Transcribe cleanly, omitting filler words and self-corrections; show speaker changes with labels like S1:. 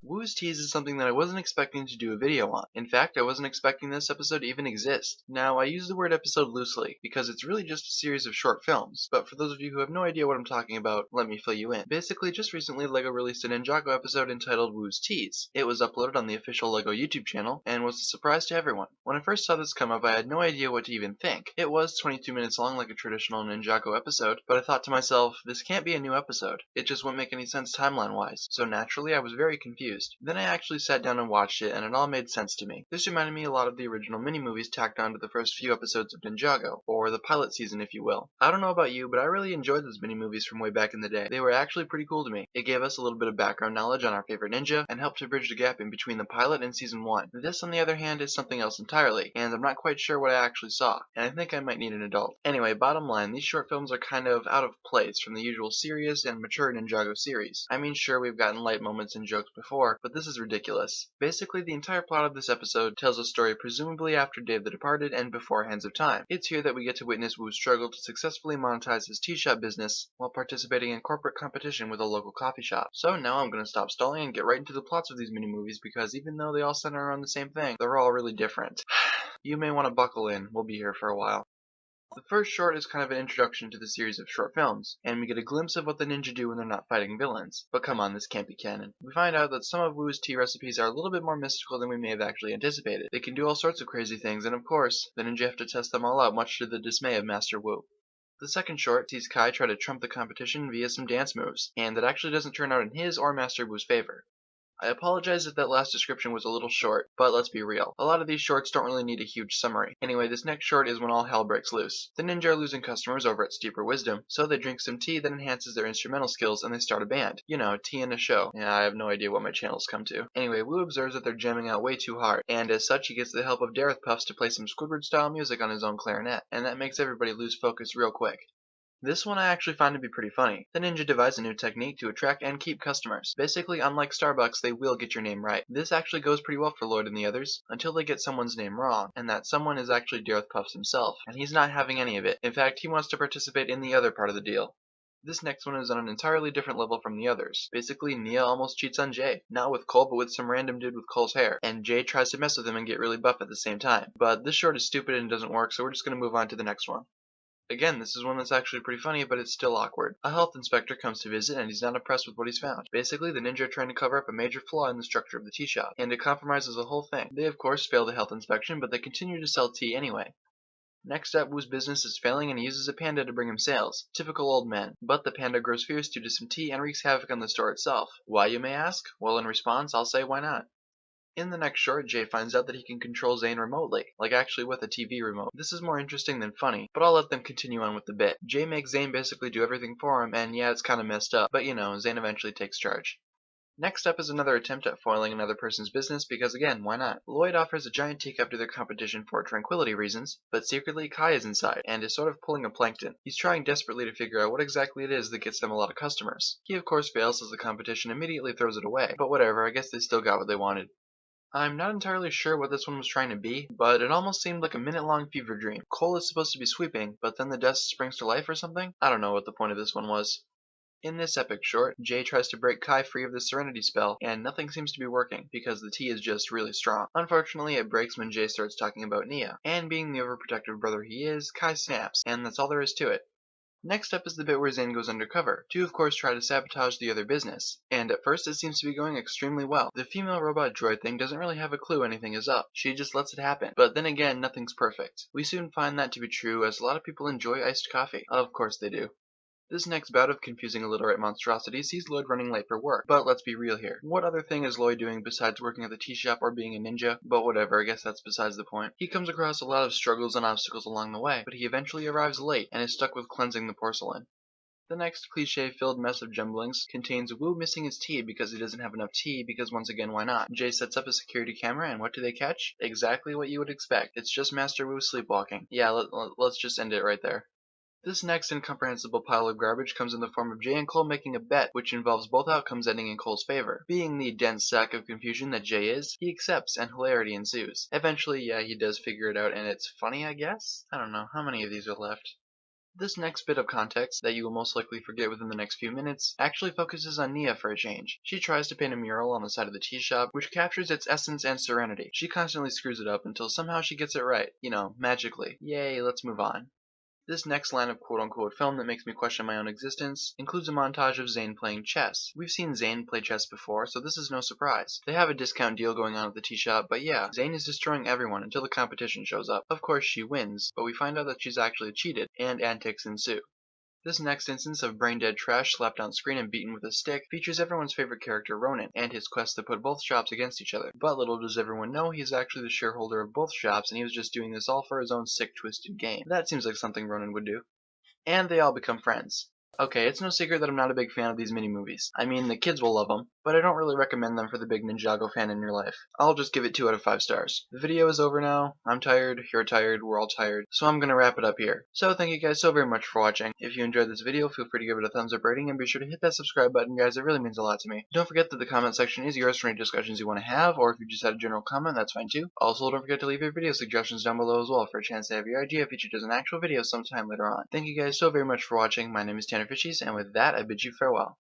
S1: Woo's Tease is something that I wasn't expecting to do a video on. In fact, I wasn't expecting this episode to even exist. Now, I use the word episode loosely, because it's really just a series of short films, but for those of you who have no idea what I'm talking about, let me fill you in. Basically, just recently LEGO released a Ninjago episode entitled Woo's Tease. It was uploaded on the official LEGO YouTube channel, and was a surprise to everyone. When I first saw this come up, I had no idea what to even think. It was 22 minutes long like a traditional Ninjago episode, but I thought to myself, this can't be a new episode. It just won't make any sense timeline-wise, so naturally I was very confused. Then I actually sat down and watched it, and it all made sense to me. This reminded me a lot of the original mini-movies tacked onto the first few episodes of Ninjago, or the pilot season if you will. I don't know about you, but I really enjoyed those mini-movies from way back in the day. They were actually pretty cool to me. It gave us a little bit of background knowledge on our favorite ninja, and helped to bridge the gap in between the pilot and season 1. This, on the other hand, is something else entirely, and I'm not quite sure what I actually saw, and I think I might need an adult. Anyway, bottom line, these short films are kind of out of place from the usual serious and mature Ninjago series. I mean, sure, we've gotten light moments and jokes before, but this is ridiculous. Basically, the entire plot of this episode tells a story presumably after Day of the Departed and before Hands of Time. It's here that we get to witness Woo's struggle to successfully monetize his tea shop business while participating in corporate competition with a local coffee shop. So now I'm going to stop stalling and get right into the plots of these mini-movies because even though they all center around the same thing, they're all really different. You may want to buckle in, we'll be here for a while. The first short is kind of an introduction to the series of short films, and we get a glimpse of what the ninja do when they're not fighting villains. But come on, this can't be canon. We find out that some of Woo's tea recipes are a little bit more mystical than we may have actually anticipated. They can do all sorts of crazy things, and of course, the ninja have to test them all out much to the dismay of Master Wu. The second short sees Kai try to trump the competition via some dance moves, and that actually doesn't turn out in his or Master Wu's favor. I apologize if that last description was a little short, but let's be real. A lot of these shorts don't really need a huge summary. Anyway, this next short is when all hell breaks loose. The ninja are losing customers over at Steeper Wisdom, so they drink some tea that enhances their instrumental skills and they start a band. You know, tea and a show. Yeah, I have no idea what my channel's come to. Anyway, Wu observes that they're jamming out way too hard, and as such he gets the help of Dareth Puffs to play some Squidward-style music on his own clarinet, and that makes everybody lose focus real quick. This one I actually find to be pretty funny. The ninja devise a new technique to attract and keep customers. Basically, unlike Starbucks, they will get your name right. This actually goes pretty well for Lloyd and the others, until they get someone's name wrong, and that someone is actually Dareth Puffs himself, and he's not having any of it. In fact, he wants to participate in the other part of the deal. This next one is on an entirely different level from the others. Basically, Nia almost cheats on Jay. Not with Cole, but with some random dude with Cole's hair. And Jay tries to mess with him and get really buff at the same time. But this short is stupid and doesn't work, so we're just going to move on to the next one. Again, this is one that's actually pretty funny, but it's still awkward. A health inspector comes to visit and he's not impressed with what he's found. Basically, the ninja are trying to cover up a major flaw in the structure of the tea shop, and it compromises the whole thing. They of course fail the health inspection, but they continue to sell tea anyway. Next up, Wu's business is failing and he uses a panda to bring him sales. Typical old men. But the panda grows fierce due to some tea and wreaks havoc on the store itself. Why, you may ask? Well, in response, I'll say why not. In the next short, Jay finds out that he can control Zane remotely, like actually with a TV remote. This is more interesting than funny, but I'll let them continue on with the bit. Jay makes Zane basically do everything for him, and yeah, it's kinda messed up, but you know, Zane eventually takes charge. Next up is another attempt at foiling another person's business, because again, why not? Lloyd offers a giant teacup to their competition for tranquility reasons, but secretly Kai is inside, and is sort of pulling a plankton. He's trying desperately to figure out what exactly it is that gets them a lot of customers. He of course fails as the competition immediately throws it away, but whatever, I guess they still got what they wanted. I'm not entirely sure what this one was trying to be, but it almost seemed like a minute-long fever dream. Cole is supposed to be sweeping, but then the desk springs to life or something? I don't know what the point of this one was. In this epic short, Jay tries to break Kai free of the Serenity spell, and nothing seems to be working, because the tea is just really strong. Unfortunately, it breaks when Jay starts talking about Nia, and being the overprotective brother he is, Kai snaps, and that's all there is to it. Next up is the bit where Zane goes undercover, to of course try to sabotage the other business, and at first it seems to be going extremely well. The female robot droid thing doesn't really have a clue anything is up, she just lets it happen, but then again nothing's perfect. We soon find that to be true as a lot of people enjoy iced coffee. Of course they do. This next bout of confusing illiterate monstrosity sees Lloyd running late for work, but let's be real here. What other thing is Lloyd doing besides working at the tea shop or being a ninja? But whatever, I guess that's besides the point. He comes across a lot of struggles and obstacles along the way, but he eventually arrives late and is stuck with cleansing the porcelain. The next cliche-filled mess of jumblings contains Wu missing his tea because he doesn't have enough tea because once again why not? Jay sets up a security camera and what do they catch? Exactly what you would expect. It's just Master Wu sleepwalking. Yeah, let's just end it right there. This next incomprehensible pile of garbage comes in the form of Jay and Cole making a bet, which involves both outcomes ending in Cole's favor. Being the dense sack of confusion that Jay is, he accepts, and hilarity ensues. Eventually, yeah, he does figure it out, and it's funny, I guess? I don't know, how many of these are left? This next bit of context, that you will most likely forget within the next few minutes, actually focuses on Nia for a change. She tries to paint a mural on the side of the tea shop, which captures its essence and serenity. She constantly screws it up until somehow she gets it right. You know, magically. Yay, let's move on. This next line of quote-unquote film that makes me question my own existence includes a montage of Zane playing chess. We've seen Zane play chess before, so this is no surprise. They have a discount deal going on at the tea shop, but yeah, Zane is destroying everyone until the competition shows up. Of course she wins, but we find out that she's actually cheated, and antics ensue. This next instance of brain-dead trash slapped on screen and beaten with a stick features everyone's favorite character Ronan, and his quest to put both shops against each other. But little does everyone know he is actually the shareholder of both shops, and he was just doing this all for his own sick, twisted game. That seems like something Ronan would do. And they all become friends. Okay, it's no secret that I'm not a big fan of these mini-movies. I mean, the kids will love them, but I don't really recommend them for the big Ninjago fan in your life. I'll just give it 2 out of 5 stars. The video is over now. I'm tired, you're tired, we're all tired, so I'm gonna wrap it up here. So thank you guys so very much for watching. If you enjoyed this video, feel free to give it a thumbs up rating, and be sure to hit that subscribe button, guys. It really means a lot to me. Don't forget that the comment section is yours for any discussions you want to have, or if you just had a general comment, that's fine too. Also, don't forget to leave your video suggestions down below as well for a chance to have your idea featured as an actual video sometime later on. Thank you guys so very much for watching. My name is TannerFishies, and with that, I bid you farewell.